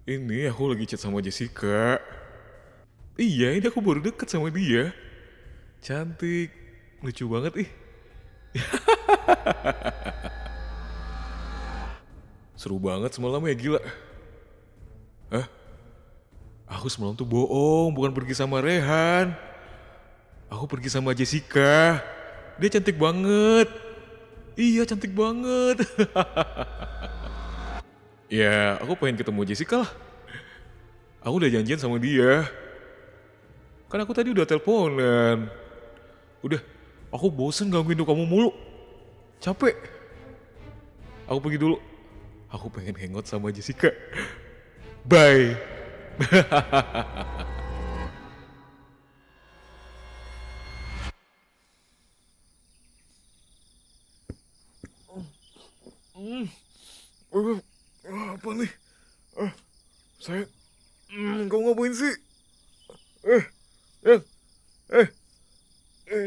Ini aku lagi chat sama Jessica. Iya, ini aku baru deket sama dia. Cantik, lucu banget ih. Seru banget semalam ya, gila. Hah? Aku semalam tuh bohong, bukan pergi sama Rehan. Aku pergi sama Jessica. Dia cantik banget. Iya, cantik banget. Ya, aku pengen ketemu Jessica lah. Aku udah janjian sama dia. Kan aku tadi udah teleponan. Udah, aku bosen gangguin kamu mulu. Capek. Aku pergi dulu. Aku pengen hangout sama Jessica. Bye. Apa nih? Saya, kamu ngapain sih? Eh, yang, eh,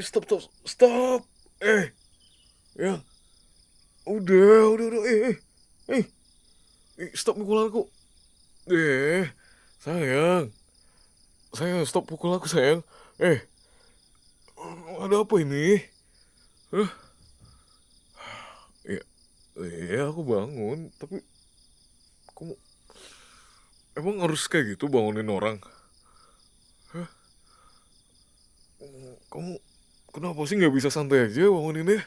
stop, stop, stop. Eh, yang, udah, stop mukul aku. Eh, sayang, sayang, stop pukul aku sayang. Eh, ada apa ini? Hah? Ya, ya aku bangun, tapi kamu emang harus kayak gitu bangunin orang? Kamu kenapa sih nggak bisa santai aja banguninnya?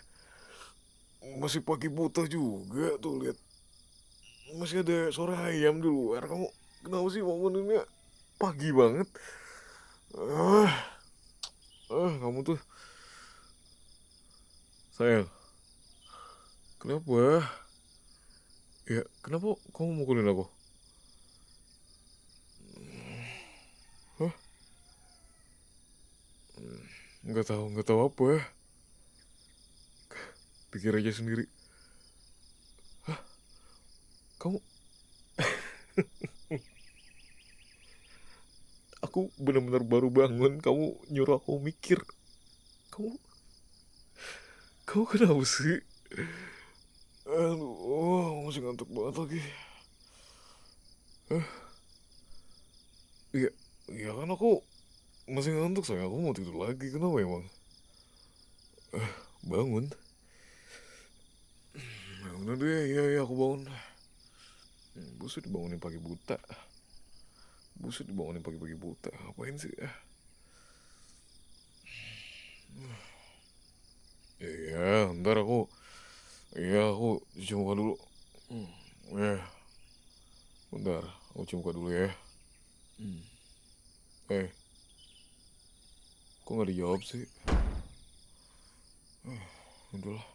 Masih pagi buta juga tuh lihat. Masih ada suara ayam di luar. Kamu kenapa sih banguninnya pagi banget? Ah, kamu tuh sayang. Kenapa? Ya, kenapa kamu mukulin aku? Hah? Nggak tahu apa ya. Pikir aja sendiri. Kamu, aku benar-benar baru bangun. Kamu nyuruh aku mikir. Kamu, kamu kenapa sih? Aduh, masih ngantuk banget lagi. Iya, iya kan aku masih ngantuk sayang. Aku mau tidur lagi. Kenapa emang? Bangun. Ya udah deh, iya aku bangun. Buset dibangunin pagi buta. Buset dibangunin pagi-pagi buta. Ngapain sih? Iya, ntar aku. Iya, aku cuci muka dulu. Ya, bentar. Aku cuci muka dulu ya. Eh, kok nggak dijawab sih? Udahlah.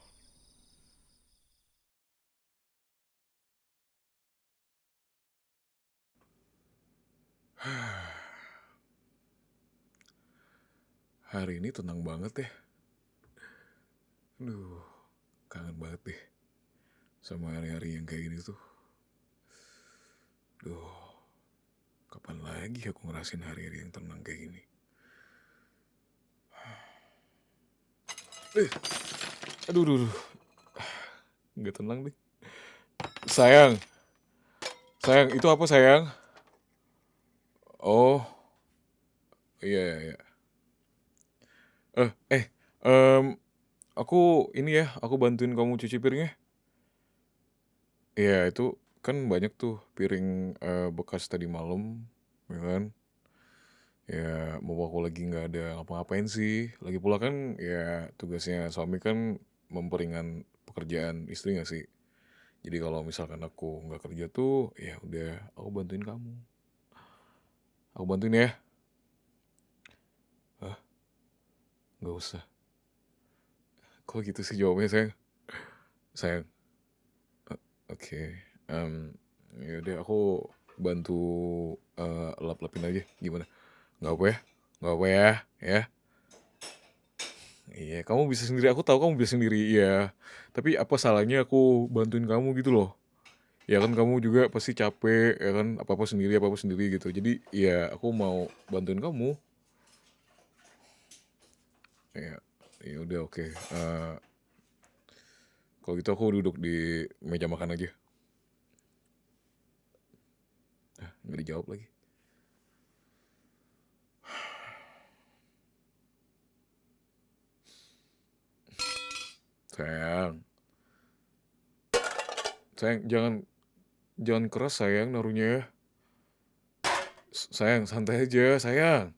Hari ini tenang banget ya. Aduh, kangen banget deh sama hari-hari yang kayak gini tuh. Duh, kapan lagi aku ngerasain hari-hari yang tenang kayak gini? Eh, aduh. Nggak tenang deh. Sayang, sayang, itu apa sayang? Oh, iya. Eh, eh, em, aku ini ya, aku bantuin kamu cuci piringnya. Iya, itu kan banyak tuh piring bekas tadi malam, ya kan? Ya, mau aku lagi nggak ada ngapa-ngapain sih. Lagi pula kan ya tugasnya suami kan memperingan pekerjaan istri nggak sih? Jadi kalau misalkan aku nggak kerja tuh, ya udah aku bantuin kamu. Aku bantuin ya. Ah, nggak usah. Kok gitu sih jawabnya sayang? Sayang, oke. Em, ya udah aku bantu lap-lapin aja. Gimana? Nggak apa ya? Nggak apa ya? Ya. Iya, kamu bisa sendiri. Aku tahu kamu bisa sendiri. Iya. Tapi apa salahnya aku bantuin kamu gitu loh? Ya kan kamu juga pasti capek, ya kan apa apa sendiri gitu. Jadi ya aku mau bantuin kamu. Ya, ya udah oke. Kalau gitu aku duduk di meja makan aja. Nggak dijawab lagi. Sayang, sayang jangan keras sayang naruhnya ya. Sayang, santai aja sayang.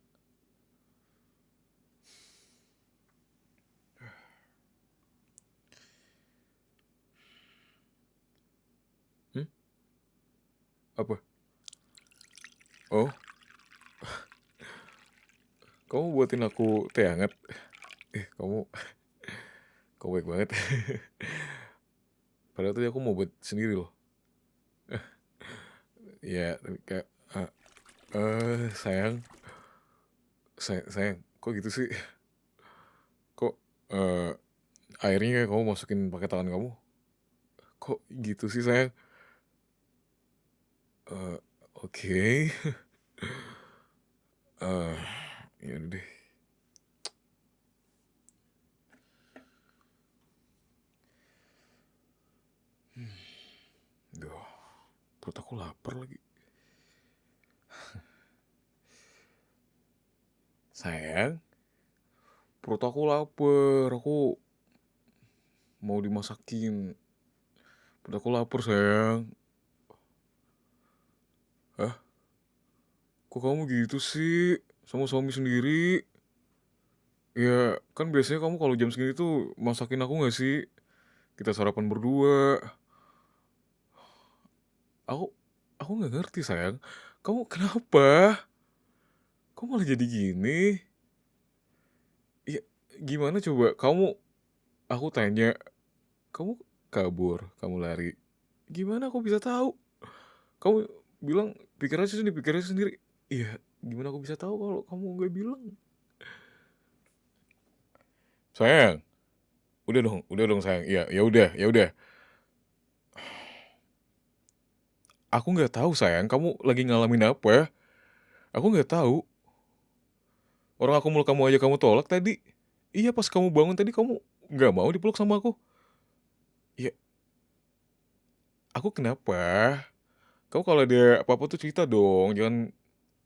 Hmm? Apa? Oh, kamu buatin aku teh hangat. Kamu baik banget. Padahal tadi aku mau buat sendiri loh. Ya, tapi kayak sayang, sayang, kok gitu sih? Kok eh airnya kayak kamu masukin pakai tangan kamu? Kok gitu sih sayang? Eh, oke. Eh, ya udah deh. Duh, perut aku lapar lagi. Sayang, perut aku lapar. Aku mau dimasakin. Perut aku lapar sayang. Hah? Kok kamu gitu sih? Sama suami sendiri? Ya, kan biasanya kamu kalau jam segini tuh masakin aku gak sih? Kita sarapan berdua. Aku aku nggak ngerti sayang. Kamu kenapa? Kok malah jadi gini? Ya, gimana coba? Aku tanya, kamu kabur, kamu lari. Gimana aku bisa tahu? Kamu bilang pikir aja sendiri. Iya, gimana aku bisa tahu kalau kamu nggak bilang? Sayang, udah dong sayang. Iya, ya udah, ya udah. Aku nggak tahu sayang, kamu lagi ngalamin apa? Aku nggak tahu. Orang aku meluk kamu aja kamu tolak tadi. Iya, pas kamu bangun tadi kamu nggak mau dipeluk sama aku. Ya, aku kenapa? Kamu kalau ada apa-apa tuh cerita dong, jangan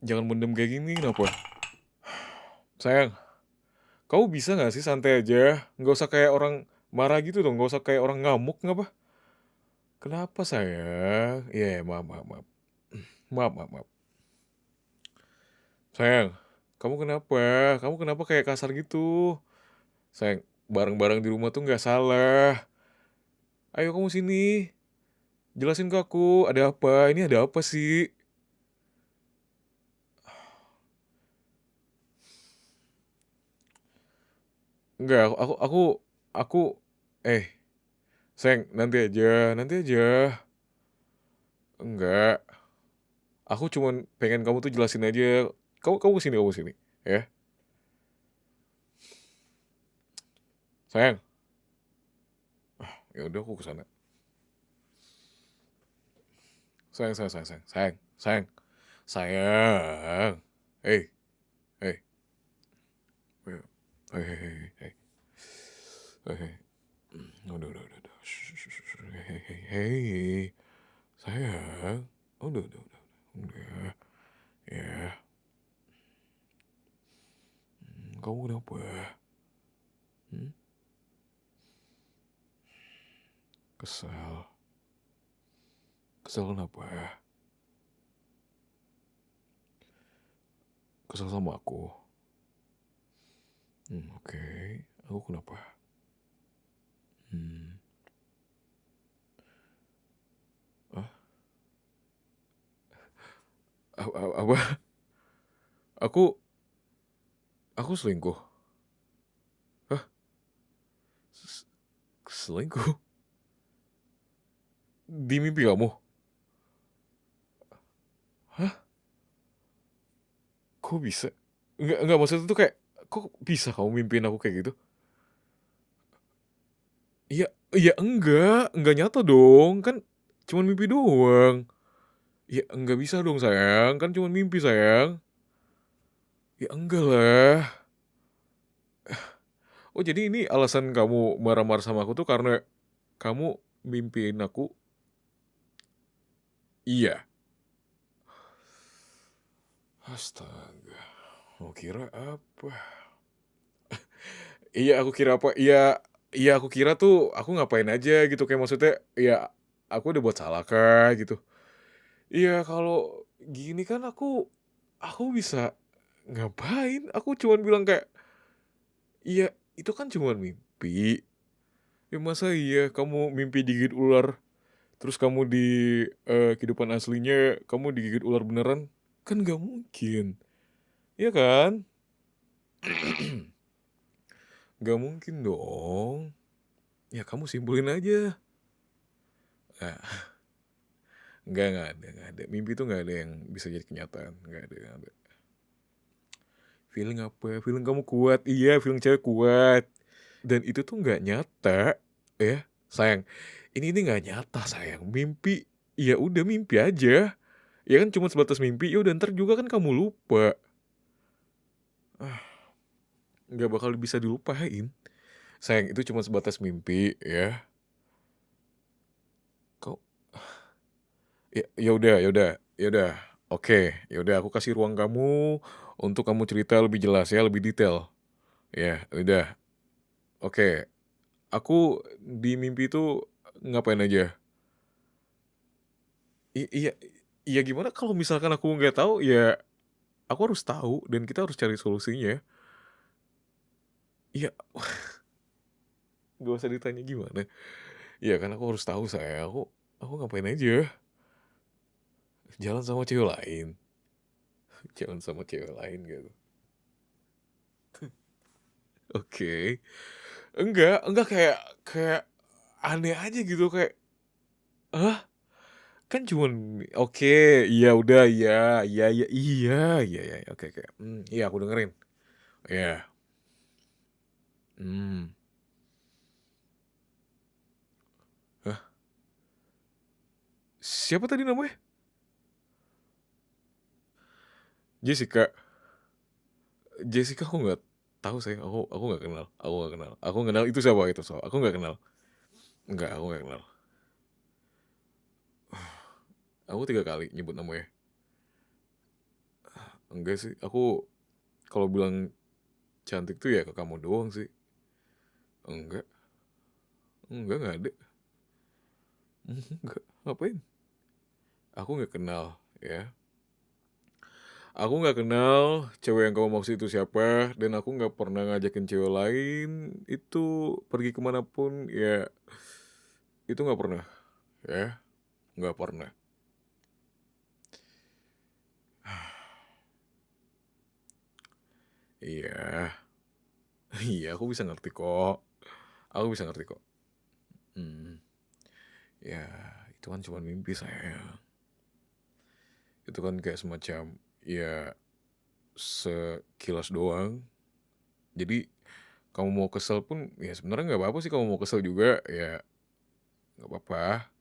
jangan mendem kayak gini kenapa? Sayang, kamu bisa nggak sih santai aja? Nggak usah kayak orang marah gitu dong, nggak usah kayak orang ngamuk nggak apa? Kenapa sayang? Iya, maaf, maaf, maaf. Maaf, maaf, maaf. Sayang, kamu kenapa? Kamu kenapa kayak kasar gitu? Sayang, barang-barang di rumah tuh nggak salah. Ayo kamu sini, jelasin ke aku, ada apa? Ini ada apa sih? Enggak, aku, eh, sayang, nanti aja. Enggak, aku cuman pengen kamu tuh jelasin aja. Kamu sini, ya. Sayang, ya udah aku kesana. Sayang, sayang. Hei, hei, hei, hei, hei, hei, hei, hei. Udah. Hei, sayang. Udah. Ya, kamu kenapa? Hmm? Kesel. Kesel kenapa? Kesel sama aku. Oke. Aku kenapa? Hmm. Ah, apa? Aku aku selingkuh. Hah? S- Selingkuh? Di mimpi kamu? Hah? Kok bisa? Enggak maksudnya tuh kayak kok bisa kamu mimpiin aku kayak gitu? Iya, iya enggak nyata dong. Kan cuman mimpi doang. Ya enggak bisa dong sayang, kan cuman mimpi sayang. Ya enggak lah. Oh jadi ini alasan kamu marah-marah sama aku tuh karena kamu mimpiin aku? Iya. Astaga, mau kira apa? Iya, aku kira apa, iya aku kira tuh aku ngapain aja gitu, kayak maksudnya, ya aku udah buat salah kah gitu. Iya, kalau gini kan aku bisa ngapain, aku cuman bilang kayak, "Iya, itu kan cuman mimpi." Ya masa iya kamu mimpi digigit ular, terus kamu di, kehidupan aslinya kamu digigit ular beneran? Kan nggak mungkin, iya kan? Nggak mungkin dong. Ya kamu simpulin aja. Nah, nggak ada. Mimpi tuh nggak ada yang bisa jadi kenyataan, nggak ada. Feeling apa? Feeling kamu kuat, iya feeling cewek kuat. Dan itu tuh nggak nyata, ya sayang. Ini nggak nyata sayang. Mimpi, ya udah mimpi aja. Ya kan cuma sebatas mimpi, ya udah ntar juga kan kamu lupa. Ah, nggak bakal bisa dilupain. Sayang itu cuma sebatas mimpi, ya. Kau, ya udah, ya udah. Oke, ya udah aku kasih ruang kamu untuk kamu cerita lebih jelas ya, lebih detail. Ya, udah. Oke, aku di mimpi itu ngapain aja? Iya, iya gimana kalau misalkan aku nggak tahu, ya aku harus tahu dan kita harus cari solusinya. Iya, nggak usah ditanya gimana. Iya kan aku harus tahu saya, aku ngapain aja? Jalan sama cewek lain. Jalan sama cewek lain gitu. Oke. Enggak kayak kayak aneh aja gitu kayak, "Hah? Kan cuman oke, iya udah, iya iya iya iya iya iya, oke oke, iya aku dengerin." Iya, mmm, hah? Siapa tadi namanya? Jessica. Jessica aku nggak tahu sayang, aku nggak kenal aku nggak kenal itu siapa itu aku nggak kenal. Enggak, aku nggak kenal. Aku 3 kali nyebut namanya. Enggak sih, aku kalau bilang cantik tuh ya ke kamu doang sih. Enggak nggak ada. Enggak, ngapain? Aku nggak kenal, ya. Aku nggak kenal cewek yang kamu maksud itu siapa, dan aku nggak pernah ngajakin cewek lain itu pergi kemana pun, ya itu nggak pernah, ya, nggak pernah. Iya, iya aku bisa ngerti kok, aku bisa ngerti kok. Hmm, ya itu kan cuma mimpi saya. Itu kan kayak semacam, ya sekilas doang. Jadi kamu mau kesel pun, ya sebenarnya nggak apa-apa sih kamu mau kesel juga, ya nggak apa-apa.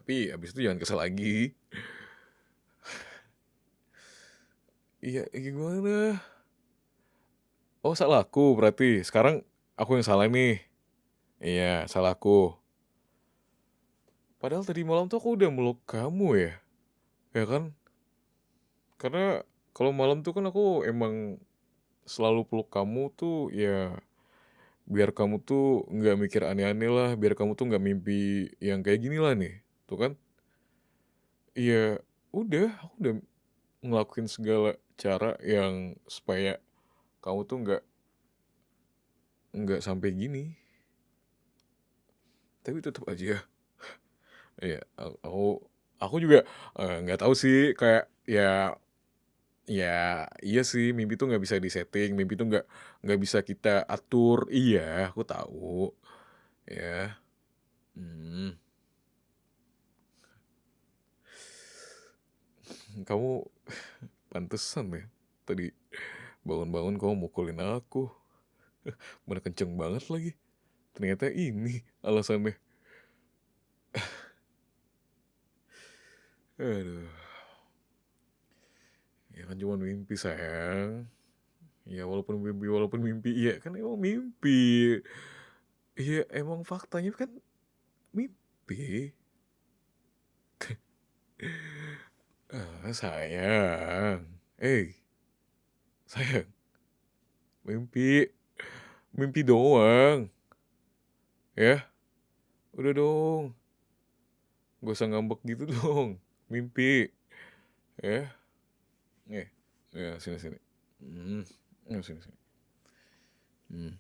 Tapi abis itu jangan kesel lagi. Iya, gimana? Oh, salahku berarti. Sekarang aku yang salah nih. Iya, salahku. Padahal tadi malam tuh aku udah meluk kamu ya. Ya kan? Karena kalau malam tuh kan aku emang selalu peluk kamu tuh ya biar kamu tuh nggak mikir aneh-aneh lah, biar kamu tuh nggak mimpi yang kayak gini lah nih. Tuh kan? Iya, udah, aku udah ngelakuin segala cara yang supaya kamu tuh nggak sampai gini. Tapi tetap aja. Iya, aku juga, nggak tahu sih kayak ya iya sih mimpi tuh nggak bisa disetting, mimpi tuh nggak bisa kita atur, iya aku tahu, ya, mmm, kamu pantesan ya tadi bangun-bangun kamu mukulin aku, mana kenceng banget lagi, ternyata ini alasannya. Aduh, ya kan cuman mimpi sayang, ya walaupun mimpi, iya kan emang mimpi. Iya, emang faktanya kan mimpi. Sayang. Eh, sayang, mimpi, mimpi doang, ya. Udah dong, gak usah ngambek gitu dong. Mimpi, ya. Eh, ya sini sini. Hmm, ya, sini sini. Hmm.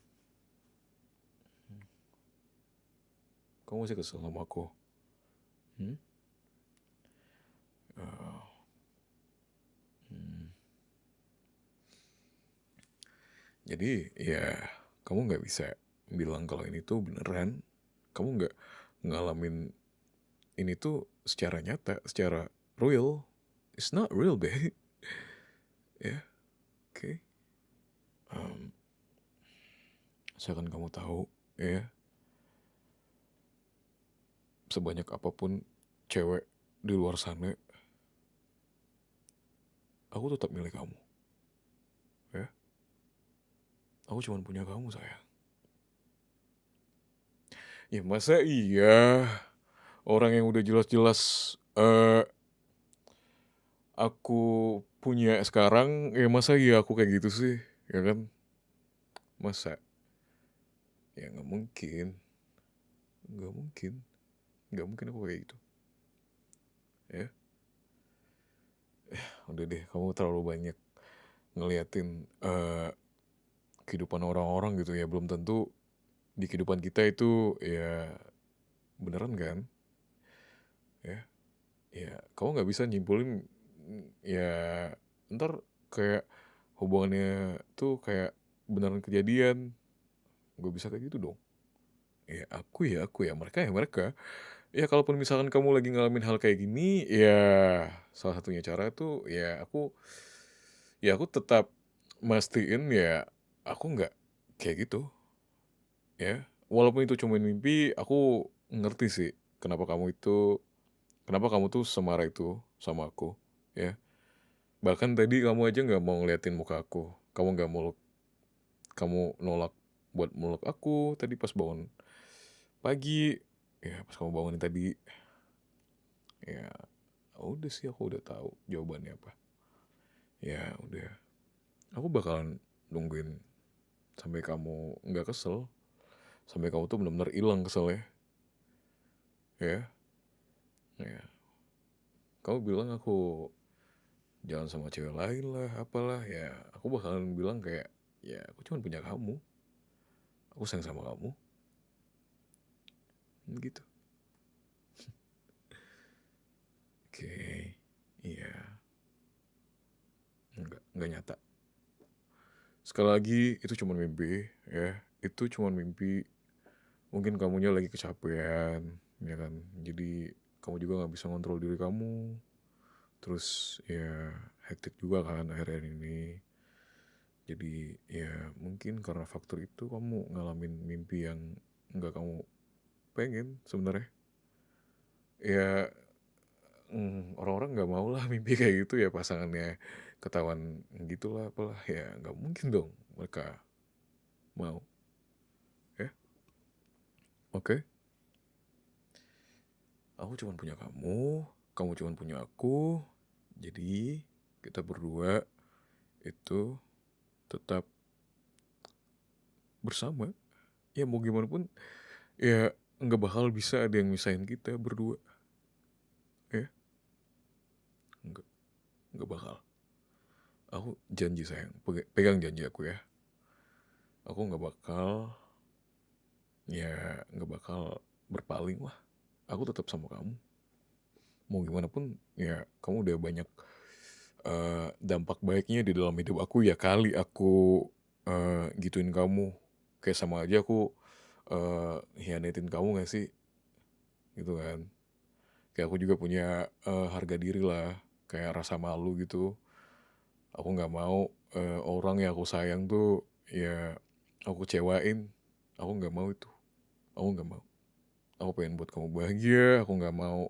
Kamu masih kesel sama aku? Hmm? Ah, hmm. Jadi ya kamu nggak bisa bilang kalau ini tuh beneran. Kamu nggak ngalamin ini tuh secara nyata, secara real. It's not real, babe. Ya, oke. Um, Asalkan kamu tahu, ya, sebanyak apapun cewek di luar sana, aku tetap milih kamu. Ya, aku cuma punya kamu, sayang. Ya masa iya orang yang udah jelas-jelas aku punya sekarang, ya masa iya aku kayak gitu sih, ya kan? Masa? Ya nggak mungkin, nggak mungkin, nggak mungkin aku kayak gitu. Ya, udah deh, kamu terlalu banyak ngeliatin kehidupan orang-orang gitu ya. Belum tentu di kehidupan kita itu ya beneran kan? Ya, ya kamu nggak bisa nyimpulin ya ntar kayak hubungannya tuh kayak beneran kejadian. Gue bisa kayak gitu dong. Ya aku ya mereka ya mereka. Ya kalaupun misalkan kamu lagi ngalamin hal kayak gini, ya salah satunya cara tuh ya aku tetap mastiin ya aku nggak kayak gitu, ya. Walaupun itu cuma mimpi, aku ngerti sih kenapa kamu tuh semarah itu sama aku, ya. Bahkan tadi kamu aja nggak mau ngeliatin muka aku, kamu nolak buat meluk aku tadi pas bangun pagi, ya pas kamu bangunin tadi, ya udah sih aku udah tahu jawabannya apa. Ya udah, aku bakalan nungguin sampai kamu nggak kesel, sampai kamu tuh benar-benar hilang keselnya, ya. Ya, kamu bilang aku jalan sama cewek lain lah, apalah, ya aku bakalan bilang kayak, ya aku cuma punya kamu, aku sayang sama kamu, gitu. Oke, iya, nggak nyata. Sekali lagi itu cuma mimpi, ya, itu cuma mimpi. Mungkin kamunya lagi kecapean, ya kan. Jadi kamu juga nggak bisa ngontrol diri kamu. Terus ya hektik juga kan akhir-akhir ini. Jadi ya mungkin karena faktor itu kamu ngalamin mimpi yang nggak kamu pengen sebenarnya. Ya orang-orang nggak mau lah mimpi kayak gitu ya pasangannya ketahuan gitulah apalah ya nggak mungkin dong mereka mau, ya. Oke, aku cuma punya kamu cuma punya aku. Jadi kita berdua itu tetap bersama. Ya mau gimana pun ya nggak bakal bisa ada yang misahin kita berdua, ya. Nggak bakal. Aku janji sayang, pegang janji aku ya. Aku nggak bakal berpaling lah. Aku tetap sama kamu. Mau gimana pun ya kamu udah banyak dampak baiknya di dalam hidup aku, ya kali aku gituin kamu. Kayak sama aja aku hianatin kamu gak sih? Gitu kan. Kayak aku juga punya harga diri lah. Kayak rasa malu gitu. Aku nggak mau orang yang aku sayang tuh ya aku kecewain. Aku nggak mau itu. Aku nggak mau. Aku pengen buat kamu bahagia. Aku nggak mau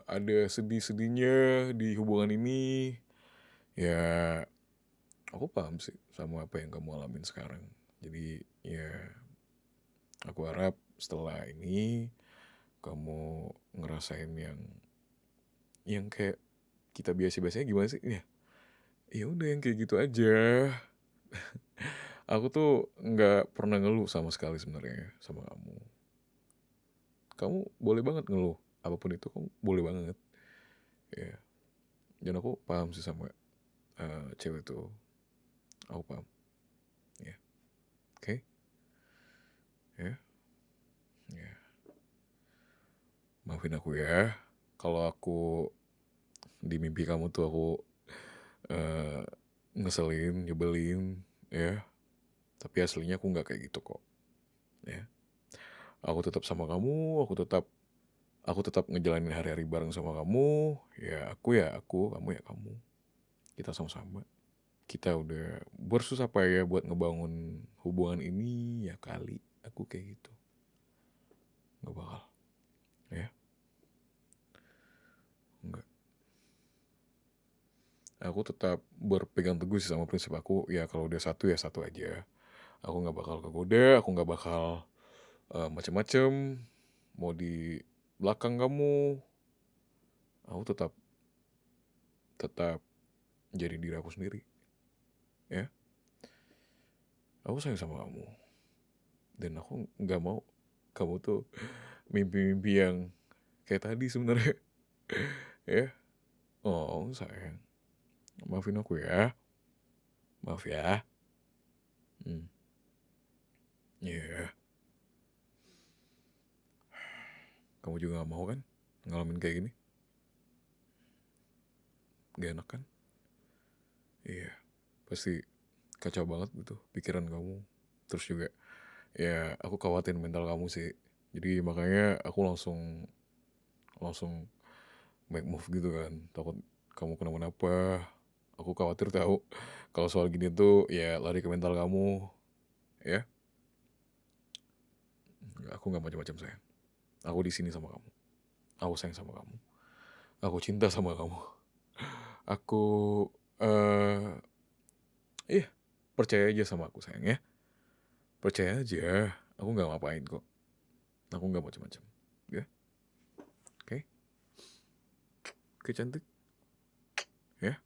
ada sedih-sedihnya di hubungan ini. Ya aku paham sih sama apa yang kamu alamin sekarang. Jadi ya aku harap setelah ini kamu ngerasain yang kayak kita biasa-biasanya gimana sih? Ya, Ya udah yang kayak gitu aja. Aku tuh nggak pernah ngeluh sama sekali sebenarnya sama kamu. Kamu boleh banget ngeluh, apapun itu kamu boleh banget. Ya, dan aku paham sih sama cewek tuh. Aku paham. Ya, oke. Ya, ya. Maafin aku ya. Kalau aku di mimpi kamu tuh aku eh, ngeselin, nyebelin, ya. Tapi aslinya aku nggak kayak gitu kok. Ya, aku tetap sama kamu, aku tetap ngejalanin hari-hari bareng sama kamu. Ya aku, kamu ya kamu. Kita sama-sama. Kita udah bersusah payah buat ngebangun hubungan ini, ya kali aku kayak gitu. Nggak bakal, ya. Nggak. Aku tetap berpegang teguh sih sama prinsip aku, ya kalau udah satu ya satu aja. Aku nggak bakal kegoda, aku nggak bakal macem-macem. Mau di belakang kamu, aku tetap tetap jadi diri aku sendiri, ya. Aku sayang sama kamu, dan aku nggak mau kamu tuh mimpi-mimpi yang kayak tadi sebenarnya, ya. Oh sayang, maafin aku ya, maaf ya. Hmm. Ya, kamu juga nggak mau kan ngalamin kayak gini? Gak enak kan? Iya, pasti kacau banget gitu pikiran kamu. Terus juga, ya aku khawatir mental kamu sih. Jadi makanya aku langsung langsung make move gitu kan. Takut kamu kenapa-napa. Aku khawatir tahu kalau soal gini tuh ya lari ke mental kamu, ya. Aku nggak macam-macam sayang. Aku di sini sama kamu. Aku sayang sama kamu. Aku cinta sama kamu. Aku eh iya, percaya aja sama aku sayang ya. Percaya aja. Aku nggak ngapain kok. Aku nggak macam-macam. Ya, oke. Oke cantik. Ya,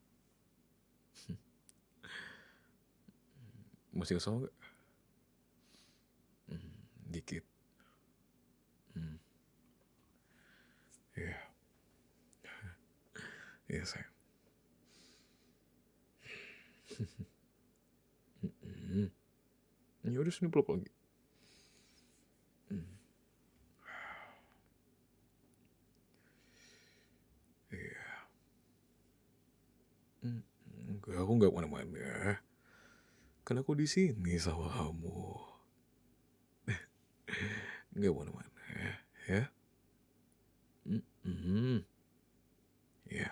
masih kesel nggak? Hmm, dikit. Hmm, iya, iya sayang. Hmm. Ya udah sini peluk lagi. Hmm, iya. Hmm, enggak, aku nggak mana-mana. Kan aku di sini sama kamu. Nggak mana-mana, ya. Hmm, ya,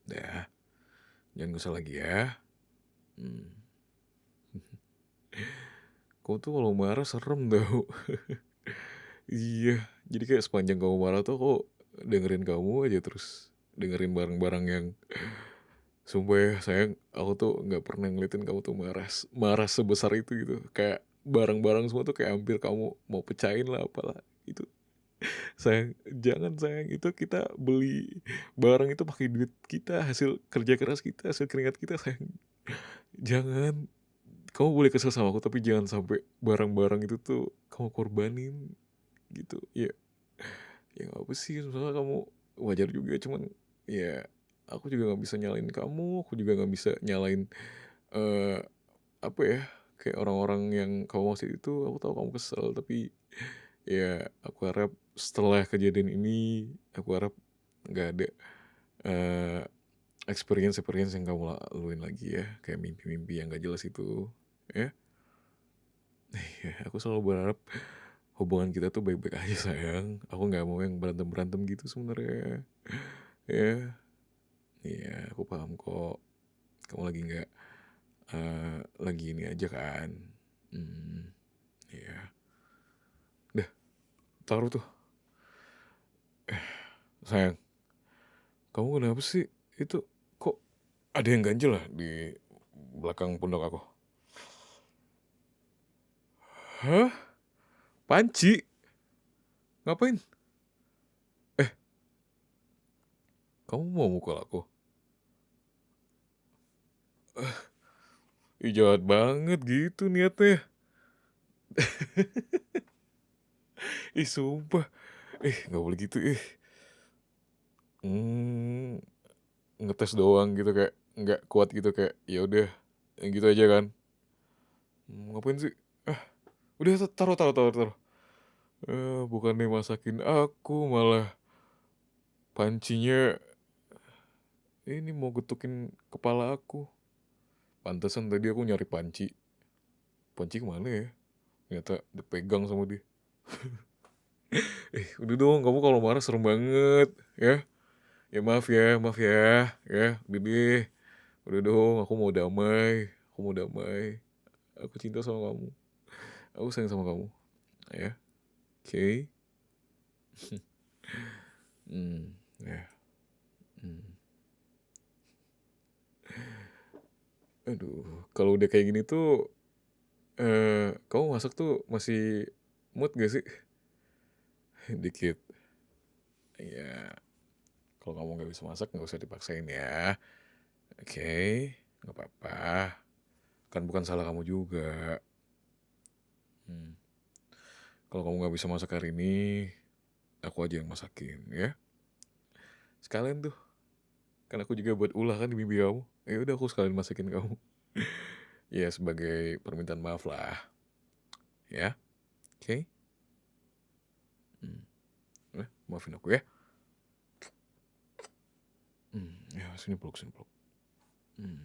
dah. Jangan kesel lagi ya. Hmm. Kau tuh kalau marah serem tau. Iya, jadi kayak sepanjang kamu marah tuh aku dengerin kamu aja terus. Dengerin barang-barang yang sumpah ya sayang, aku tuh nggak pernah ngeliatin kamu tuh marah marah sebesar itu gitu. Kayak barang-barang semua tuh kayak hampir kamu mau pecahin lah apalah itu. Sayang, jangan sayang, itu kita beli barang itu pakai duit kita, hasil kerja keras kita, hasil keringat kita sayang. Jangan, kamu boleh kesel sama aku tapi jangan sampai barang-barang itu tuh kamu korbanin gitu. Ya, ya nggak apa sih, soalnya kamu wajar juga, cuman ya aku juga nggak bisa nyalain kamu, aku juga nggak bisa nyalain eh apa ya, kayak orang-orang yang kamu maksud itu. Aku tahu kamu kesel tapi ya aku harap setelah kejadian ini, aku harap nggak ada eh experience yang kamu laluin lagi ya, kayak mimpi-mimpi yang gak jelas itu, ya. Ya, aku selalu berharap hubungan kita tuh baik-baik aja sayang. Aku nggak mau yang berantem-berantem gitu sebenarnya. Ya, iya aku paham kok. Kamu lagi nggak lagi ini aja kan. Hmm, iya. Dah, taruh tuh. Sayang, kamu kenapa sih? Itu kok ada yang ganjel lah di belakang pundak aku? Hah? Panci? Ngapain? Eh, kamu mau mukul aku? Ih, jahat banget gitu niatnya. Ih, sumpah. Nggak boleh gitu, ih. Mmm, ngetes doang gitu kayak nggak kuat gitu kayak, ya udah, gitu aja kan. Ngapain sih? Ah, udah taruh taruh taruh taruh. Bukannya masakin aku, malah pancinya ini mau getukin kepala aku. Pantesan tadi aku nyari panci. Panci kemana ya? Ternyata dipegang sama dia. Udah dong, kamu kalau marah serem banget, ya. Ya maaf ya, udah deh. Udah dong, aku mau damai, aku mau damai. Aku cinta sama kamu, aku sayang sama kamu, ya. Oke. Ya. Hmm. Aduh, kalau udah kayak gini tuh, kamu masak tuh masih mood gak sih? Dikit. Ya, kalau kamu nggak bisa masak nggak usah dipaksain ya. Oke, nggak apa-apa. Kan bukan salah kamu juga. Hmm. Kalau kamu nggak bisa masak hari ini, aku aja yang masakin ya. Sekalian tuh, kan aku juga buat ulah kan di mimpi kamu. Ya udah aku sekalian masakin kamu. Ya sebagai permintaan maaf lah, ya. Oke. Hmm. Maafin aku ya. Ya sini peluk sini peluk. Hmm.